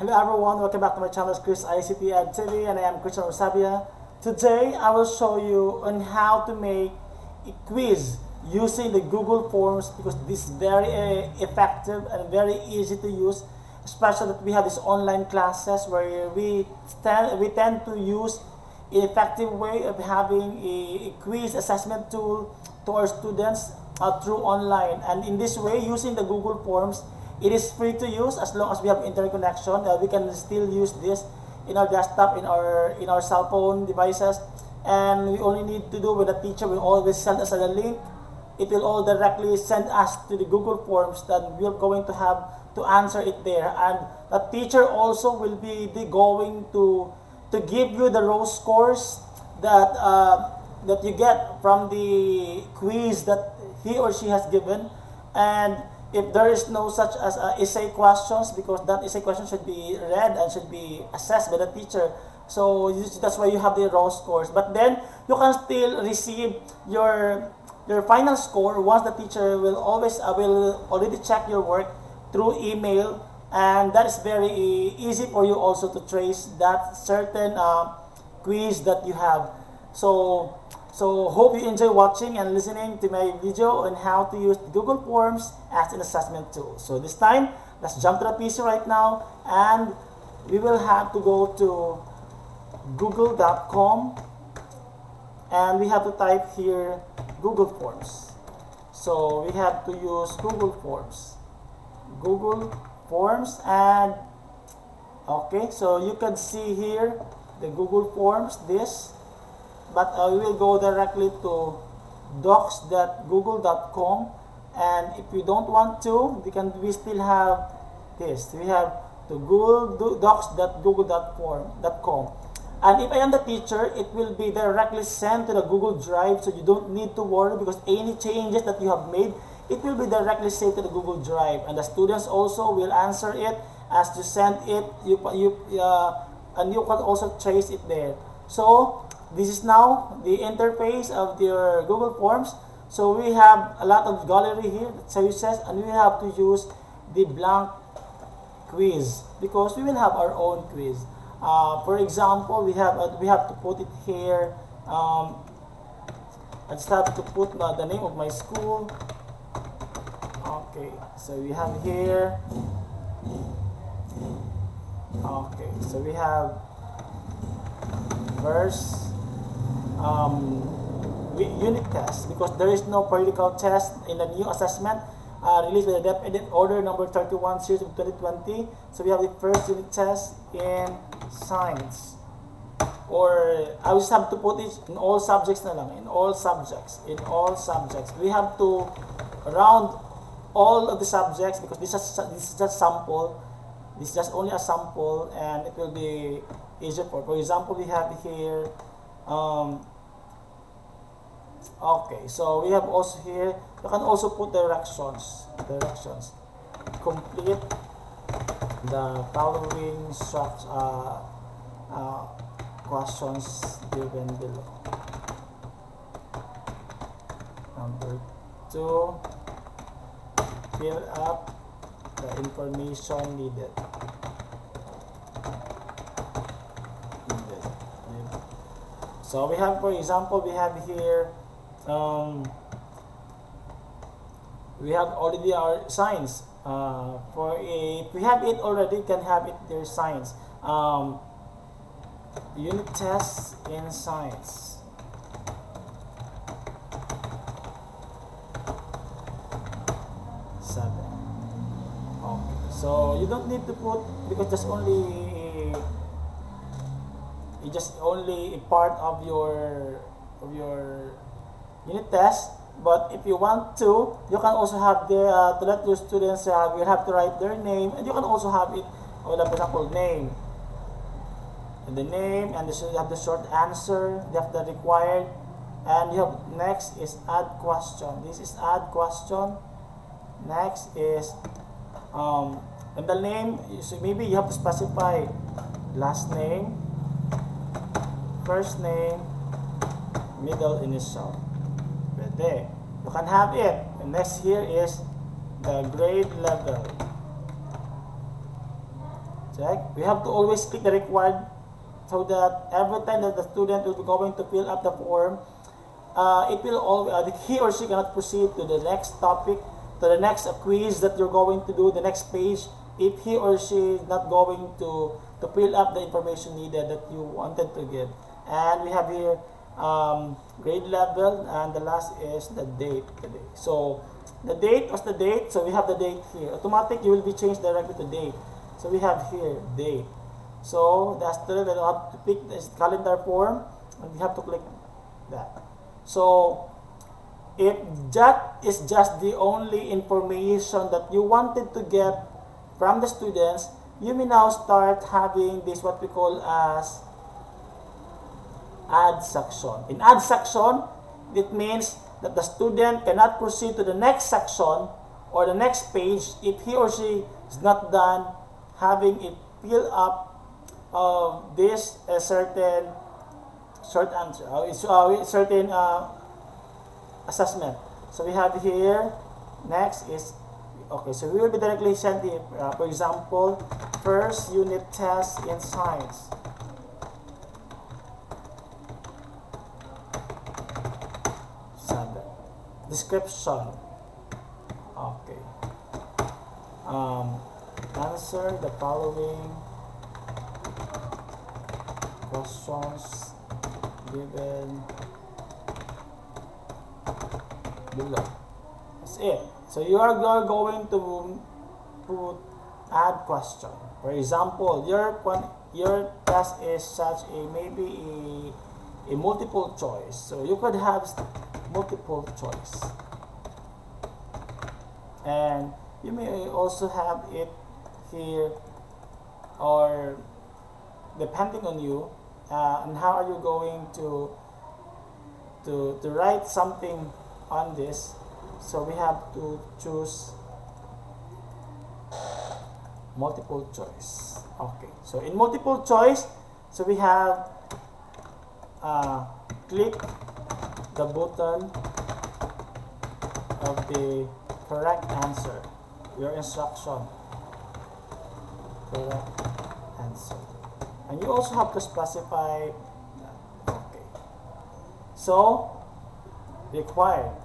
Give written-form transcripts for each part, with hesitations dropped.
Hello everyone, welcome back to my channel, Chris ICT Ed TV, and I am Christian Rosabia. Today I will show you on how to make a quiz using the Google Forms, because this is very effective and very easy to use, especially that we have these online classes where we tend to use an effective way of having a quiz assessment tool to our students through online. And in this way, using the Google Forms, it is free to use as long as we have internet connection. We can still use this in our desktop, in our cell phone devices, and we only need to do when the teacher will always send us a link. It will all directly send us to the Google Forms that we're going to have to answer it there, and the teacher also will be going to give you the raw scores that that you get from the quiz that he or she has given. And if there is no such as essay questions, because that essay question should be read and should be assessed by the teacher, so that's why you have the raw scores. But then you can still receive your final score once the teacher will already check your work through email, and that is very easy for you also to trace that certain quiz that you have. So hope you enjoy watching and listening to my video on how to use Google Forms as an assessment tool. So this time, let's jump to the PC right now, and we will have to go to google.com, and we have to type here Google Forms. So we have to use Google Forms. Google Forms, and okay, so you can see here the Google Forms, this. But we will go directly to docs.google.com, and if you don't want to, we still have this. We have the docs.google.com, and if I am the teacher, it will be directly sent to the Google Drive, so you don't need to worry, because any changes that you have made, it will be directly saved to the Google Drive, and the students also will answer it as you send it. And you can also trace it there. So this is now the interface of your Google Forms. So we have a lot of gallery here that choices, and we have to use the blank quiz because we will have our own quiz. For example, we have to put it here. I just have to put the name of my school. Okay, so we have here. Okay, so we have first unit test, because there is no periodical test in the new assessment released by the DepEd Edit Order number 31 series of 2020. So we have the first unit test in science, or I just have to put it in all subjects na lang, in all subjects. We have to round all of the subjects, because this is just sample. This is just only a sample, and it will be easier for example, we have here okay, so we have also here, you can also put directions. Complete the following questions given below. Number 2, fill up the information needed. So we have, for example, we have here we have already our science. If we have it already, you can have it there, science. Unit tests in science. Okay. So you don't need to put, because that's only a part of your unit test. But if you want to, you can also have to let your students will have to write their name, and you can also have it, for example, name, and the name, and you have the short answer, you have the required, and you have next is add question. This is add question. Next is and the name, so maybe you have to specify last name, first name, middle initial. Pwede. You can have it. And next here is the grade level. So Check. We have to always click the required so that every time that the student will be going to fill up the form, it will always, he or she cannot proceed to the next topic, to the next quiz that you're going to do, the next page, if he or she is not going to fill up the information needed that you wanted to give. And we have here grade level, and the last is the date today. So the date was the date, so we have the date here. Automatic, you will be changed directly to date. So we have here date. So the student will have to pick this calendar form, and we have to click that. So if that is just the only information that you wanted to get from the students, you may now start having this what we call as add section. In add section, it means that the student cannot proceed to the next section or the next page if he or she is not done having it fill up this certain short answer, certain assessment. So we have here, next is, okay, so we will be directly sent the, for example, first unit test in science. Description. Okay. Answer the following questions given below. That's it. So you are going to put add question. For example, your test is such a maybe a multiple choice. So you could have multiple choice, and you may also have it here, or depending on you, and how are you going to write something on this. So we have to choose multiple choice. Okay, so in multiple choice, so we have click the button of the correct answer, your instruction, correct answer, and you also have to specify. Okay, so required.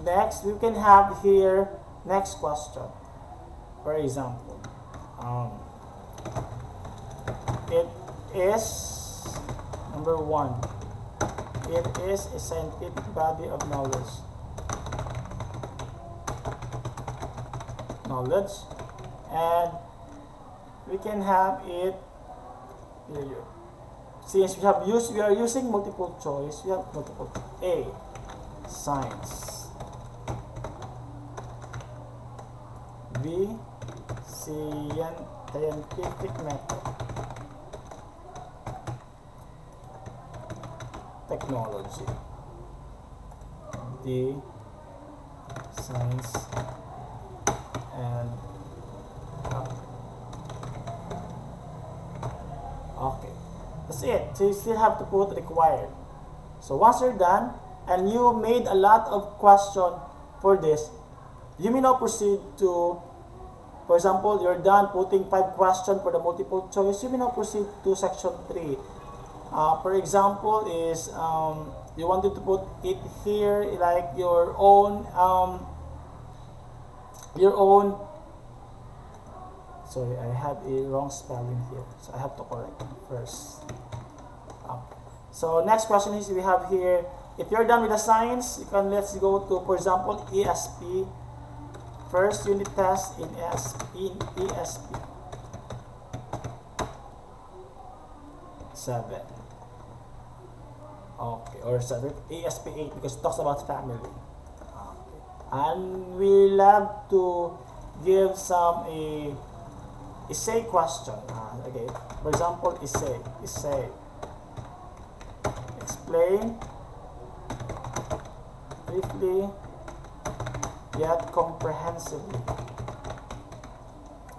Next, we can have here next question. For example, it is number 1. It is a scientific body of knowledge. And we can have it here. Since we are using multiple choice, we have multiple. A, science. B, scientific method. Technology. D, science and okay, that's it. So you still have to put required. So once you're done and you made a lot of question for this, you may now proceed to, for example, you're done putting 5 questions for the multiple choice, you may now proceed to section 3. For example, is you wanted to put it here like your own sorry, I have a wrong spelling here, so I have to correct it first. So next question is, we have here, if you're done with the science, you can, let's go to, for example, ESP, first unit test in ESP 7. Okay, or ESP 8 because it talks about family. Okay. And we love to give some essay question. Okay, for example, essay. Explain briefly yet comprehensively.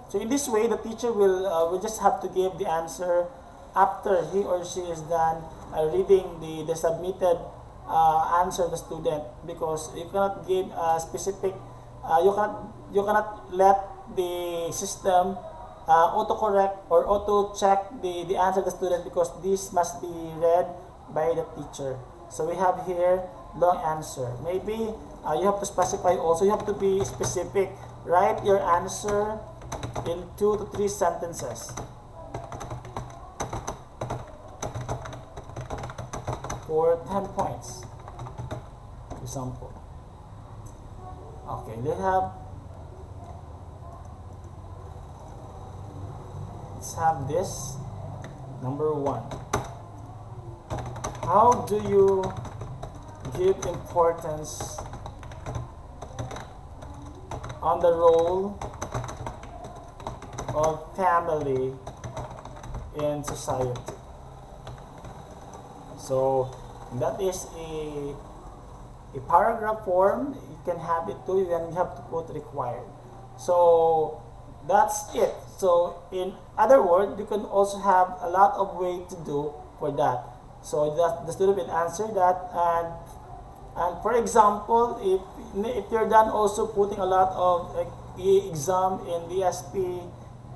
So in this way, the teacher will just have to give the answer after he or she is done reading the submitted answer to the student, because you cannot give a specific you cannot let the system autocorrect or auto check the answer of the student, because this must be read by the teacher. So we have here long answer. Maybe you have to specify also, you have to be specific. Write your answer in 2 to 3 sentences for 10 points. Example. Okay, let's have this. Number 1. How do you give importance on the role of family in society? So that is a paragraph form. You can have it too, and you have to put required. So that's it. So in other words, you can also have a lot of way to do for that. So that the student will answer that, and for example, if you're done also putting a lot of exam in DSP,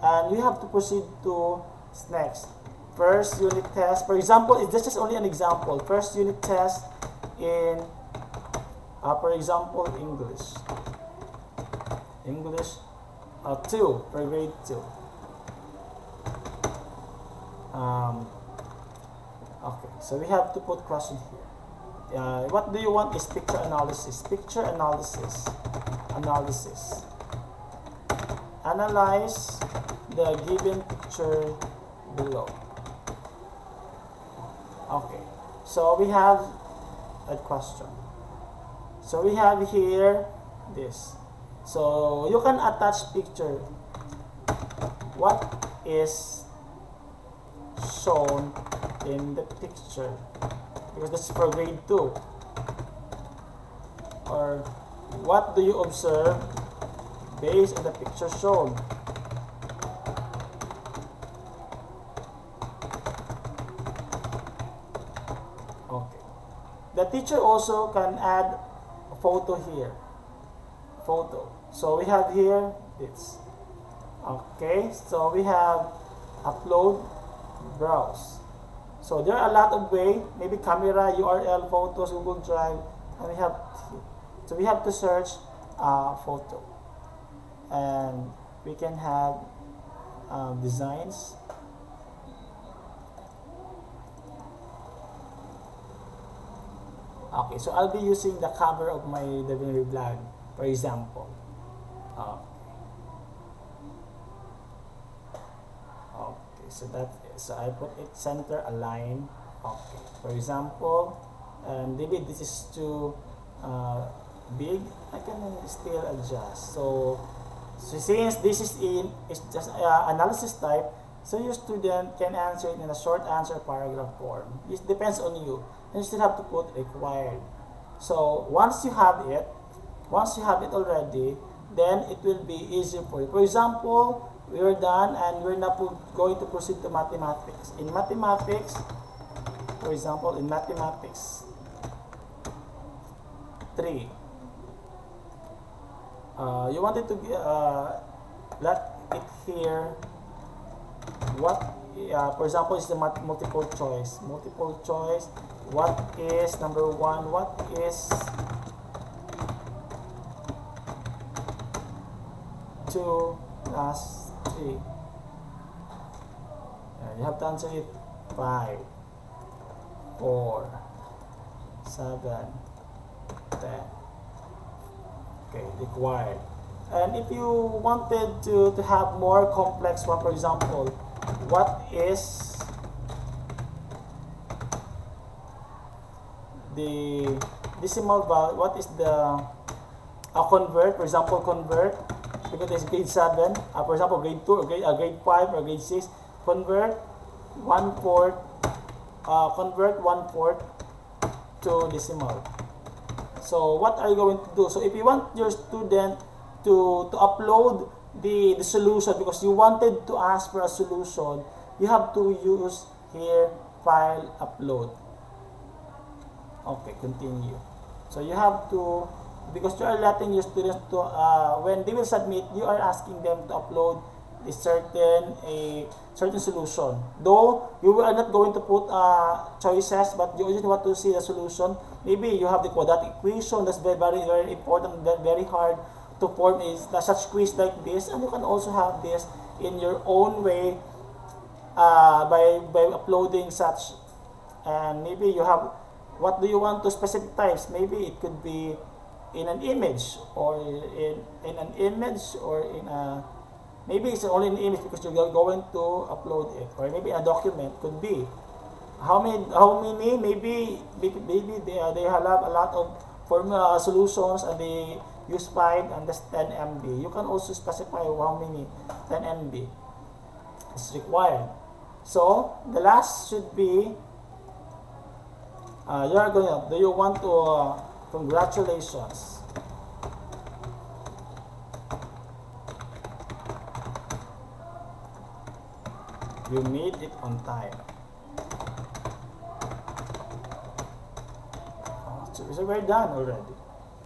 and you have to proceed to next. First unit test, for example, this is only an example. First unit test in, for example, English 2 for grade 2. Okay, so we have to put question here. What do you want is picture analysis. Picture analysis. Analyze the given picture below. Okay, so we have a question. So we have here this. So you can attach picture. What is shown in the picture? Because this is for grade 2. Or what do you observe based on the picture shown? Okay. The teacher also can add a photo here. Photo. So we have here this. Okay. So we have upload, browse. So there are a lot of ways. Maybe camera, URL, photos, Google Drive, and we have to search photo, and we can have designs. Okay, so I'll be using the cover of my Divinary blog, for example. Okay, so I put it center align. Okay, for example, maybe this is too big. I can still adjust. So since this is it's just analysis type, so your student can answer it in a short answer paragraph form. It depends on you. And you still have to put required. So once you have it already, then it will be easier for you. For example, we are done and we're now going to proceed to mathematics. In mathematics, for example, in mathematics 3, you wanted to let it here what, for example, is the multiple choice. Multiple choice. What is number 1? What is 2 plus 3? You have to answer it 5, 4, 7, 10. Okay, required. And if you wanted to have more complex one, for example, what is the decimal value? What is the convert? For example, convert, because it's grade 7. For example, grade 2 or grade 5 or grade 6. Convert 1/4. Convert 1/4 to decimal. So what are you going to do? So if you want your student to upload the solution, because you wanted to ask for a solution, you have to use here file upload. Okay, continue. So you have to, because you are letting your students to, when they will submit, you are asking them to upload a certain solution. Though you are not going to put choices, but you just want to see the solution. Maybe you have the quadratic equation. That's very very very important. Very hard to form is such quiz like this, and you can also have this in your own way by uploading such. And maybe you have, what do you want to specific types? Maybe it could be in an image, or in an image, or in a, maybe it's only an image because you're going to upload it, or maybe a document could be how many maybe they have a lot of formula solutions, and they use 5 and that's 10 MB. You can also specify how many 10 MB is required. So the last should be you're going to, do you want to congratulations. You made it on time. So we're done already.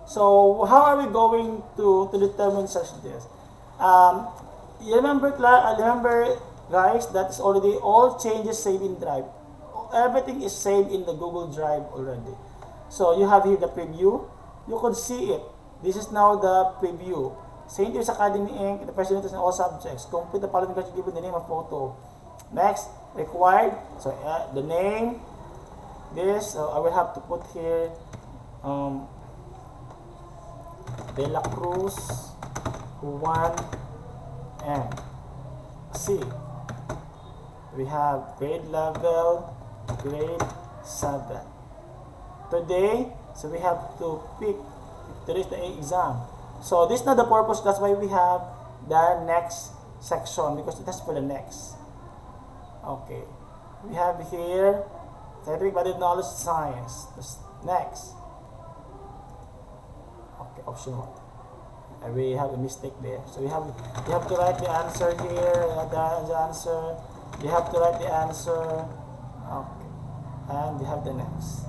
So how are we going to determine such this? You remember guys, that is already all changes saved in Drive. Everything is saved in the Google Drive already. So you have here the preview. You could see it. This is now the preview. St. Louis Academy Inc. The president in all subjects. Complete the following question given the name and photo. Next, required. So the name. This. So I will have to put here De La Cruz Juan M. C. We have grade level, grade 7. Today, so we have to pick today's the exam. So this is not the purpose, that's why we have the next section, because it has for the next. Okay. We have here scientific body knowledge science. Next. Okay, option 1. And we have a mistake there. So you have to write the answer here, the answer. You have to write the answer. Okay. And we have the next.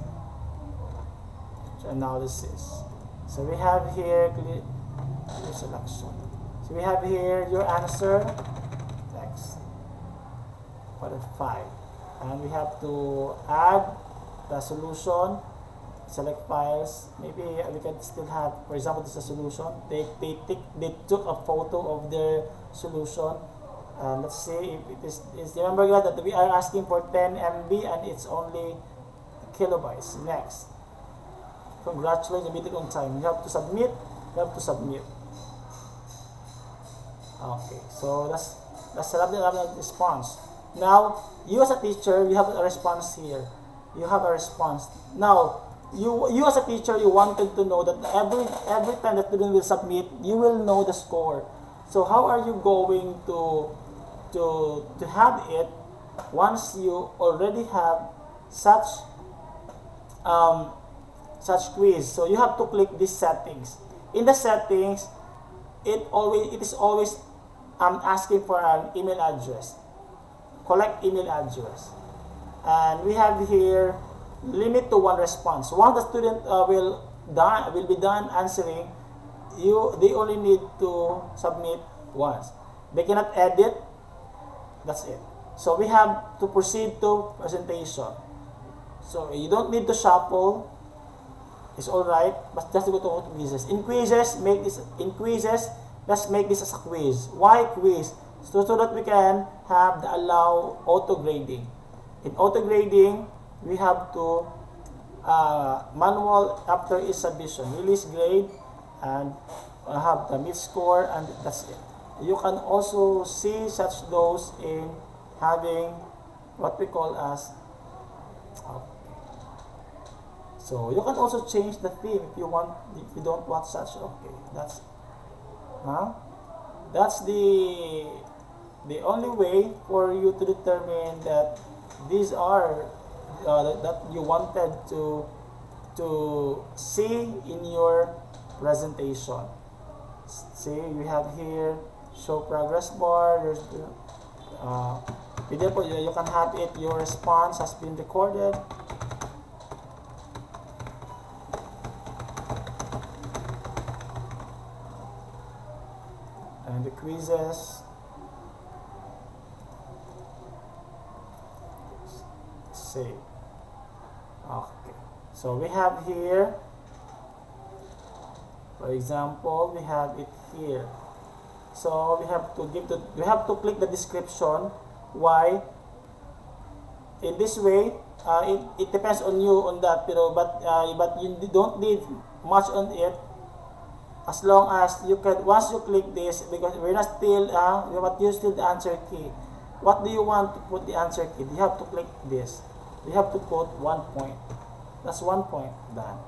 So analysis. So we have here clear selection. So we have here your answer. Next. For the 5. And we have to add the solution. Select files. Maybe we can still have, for example, this is a solution. They took a photo of their solution. Let's see if it is remember guys that we are asking for 10 MB and it's only kilobytes. Next. Congratulations, you made it on time. You have to submit. Okay, so that's the response. Now, you as a teacher, you have a response here. You have a response. Now, you as a teacher, you wanted to know that every time the student will submit, you will know the score. So how are you going to have it once you already have such quiz? So you have to click these settings. In the settings, it is always asking for an email address. Collect email address, and we have here limit to 1 response. Once the student will be done answering, they only need to submit once. They cannot edit. That's it. So we have to proceed to presentation. So you don't need to shuffle. It's all right, but just go to quizzes. In quizzes, let's make this as a quiz. Why quiz? So that we can have the allow auto grading. In auto grading, we have to manual after each submission, release grade, and have the mid score, and that's it. You can also see such those in having what we call as so you can also change the theme if you don't want such. Okay, that's the only way for you to determine that these are that you wanted to see in your presentation. See, we have here show progress bar. There's you can have it. Your response has been recorded. And the quizzes. save. Okay, so we have here, for example, we have it here. So we have to click the description. Why? In this way, it depends on you on that, but you don't need much on it, as long as you can, once you click this, because we're not still but you still the answer key. What do you want to put the answer key? You have to click this. You have to put 1 point. That's 1 point. Done.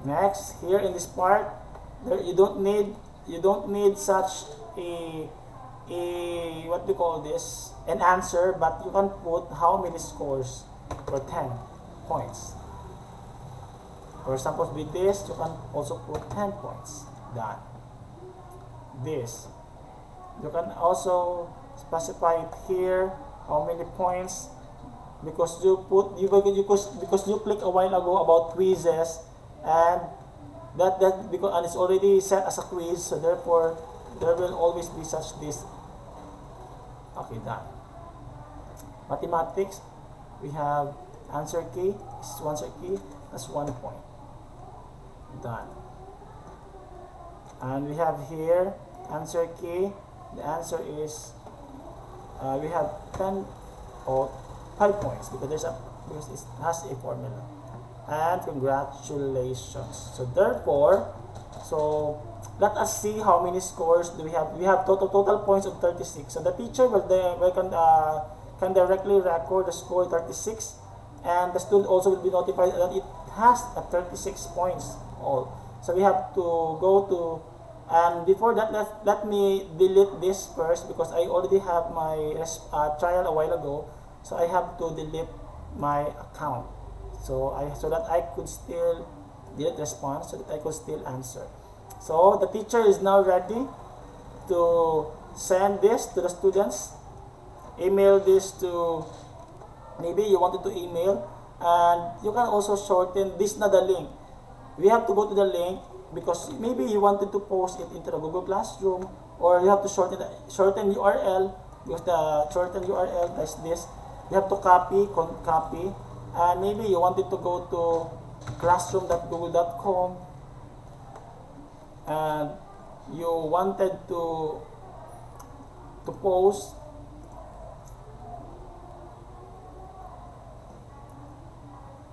Next, here in this part, there you don't need such a what do you call this, an answer, but you can put how many scores for 10 points. For example, with this, you can also put 10 points. Done. This, you can also specify it here, how many points, because you click a while ago about quizzes, and because and it's already set as a quiz, so therefore there will always be such this. Okay, done. Mathematics, we have answer key, this is answer key, that's 1 point. Done. And we have here answer key, the answer is we have 10 or 5 points because it has a formula. And congratulations. So therefore, let us see how many scores do we have. We have total points of 36. So the teacher can directly record the score 36, and the student also will be notified that it has a 36 points all. So we have to go to, and before that, let me delete this first, because I already have my trial a while ago. So I have to delete my account. So that I could still delete response, so that I could still answer. So the teacher is now ready to send this to the students. Email this to, maybe you wanted to email, and you can also shorten this, not the link. We have to go to the link because maybe you wanted to post it into the Google Classroom, or you have to shorten URL, because the shortened URL is this. You have to copy, and maybe you wanted to go to classroom.google.com, and you wanted to post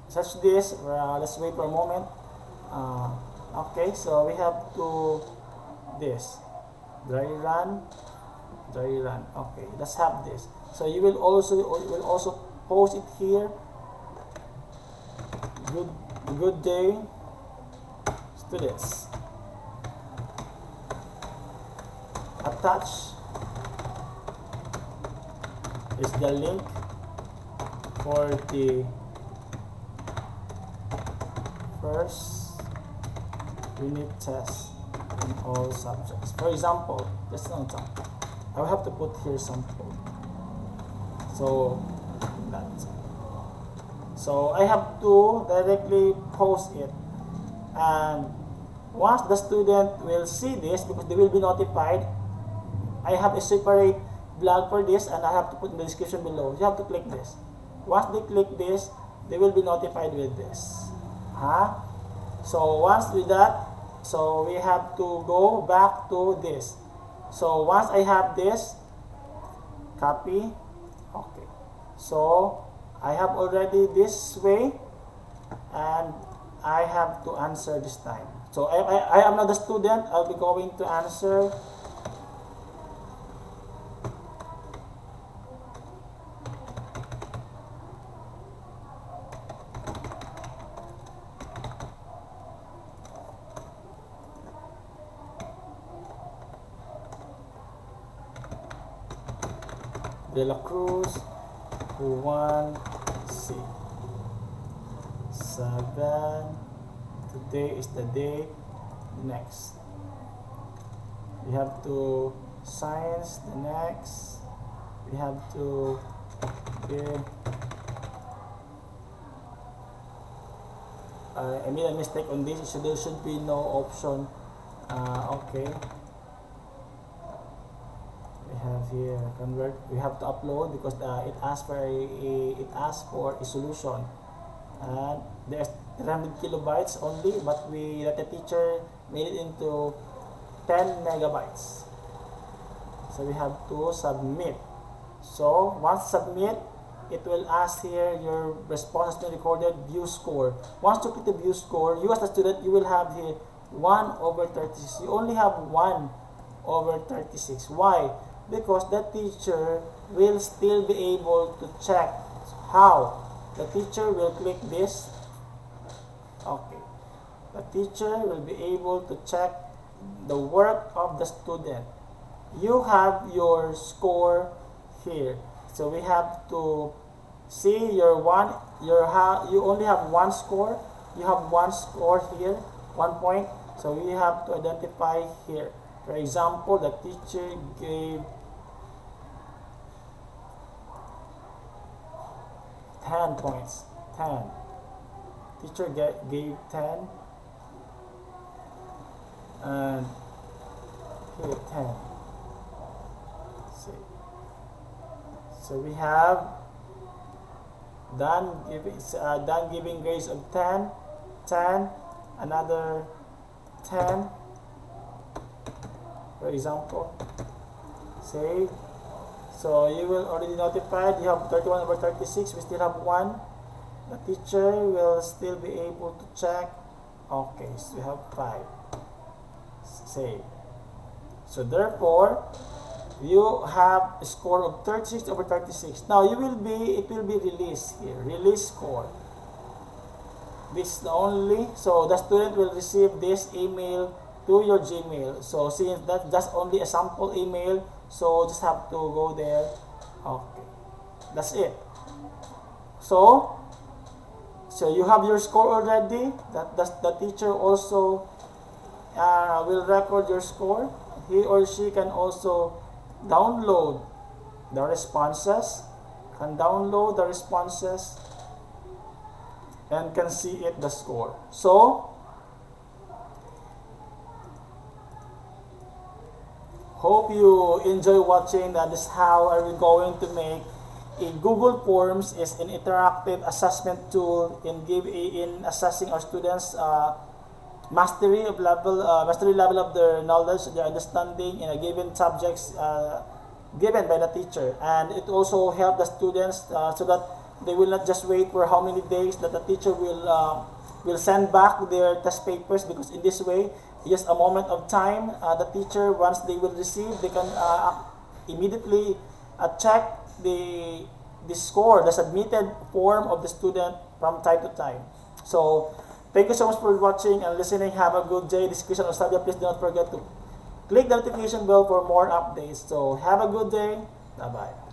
such this. Let's wait for a moment. Okay, so we have to this dry run. Okay, let's have this. So you will also post it here. Good day, students. Attach is the link for the first unit test in all subjects. For example, just an example, I will have to put here some code. So I have to directly post it, and once the student will see this, because they will be notified, I have a separate blog for this, and I have to put in the description below. You have to click this. Once they click this, they will be notified with this. So once with that, so we have to go back to this. So once I have this, copy. Okay, so I have already this way, and I have to answer this time. So I am not the student. I'll be going to answer. De La Cruz, 1C. 7. Today is the day. Next. We have to science. The next. We have to give. I made a mistake on this. So there should be no option. Okay. We have here convert. We have to upload because it asks for a solution, and there's 300 kilobytes only, but we let the teacher made it into 10 megabytes. So we have to submit. So once submit, it will ask here your response has been recorded, view score. Once you click the view score, you as a student, you will have here 1/36. You only have 1/36. Why? Because the teacher will still be able to check. How? The teacher will click this. Okay. The teacher will be able to check the work of the student. You have your score here. So we have to see you only have one score. You have one score here, 1 point. So we have to identify here. For example, the teacher gave 10 points. 10. Teacher gave 10. And here 10. See. So we have done giving grades of 10, 10, another 10. For example, save. So you will already notified you have 31/36. We still have 1. The teacher will still be able to check. Okay, so we have 5. Save. So therefore, you have a score of 36/36. Now it will be released here. Release score. This is the only. So the student will receive this email to your Gmail. So since that's just only a sample email, so just have to go there. Okay, that's it. So you have your score already. The teacher also will record your score. He or she can also download the responses. And can see the score. So hope you enjoy watching. That is how are we going to make a Google Forms is an interactive assessment tool in assessing our students' mastery level of their knowledge, their understanding in a given subjects given by the teacher. And it also helps the students so that they will not just wait for how many days that the teacher will send back their test papers, because in this way, just a moment of time, the teacher, once they will receive, they can immediately check the score, the submitted form of the student from time to time. So thank you so much for watching and listening. Have a good day. This is Christian Osabia. Please do not forget to click the notification bell for more updates. So have a good day. Bye-bye.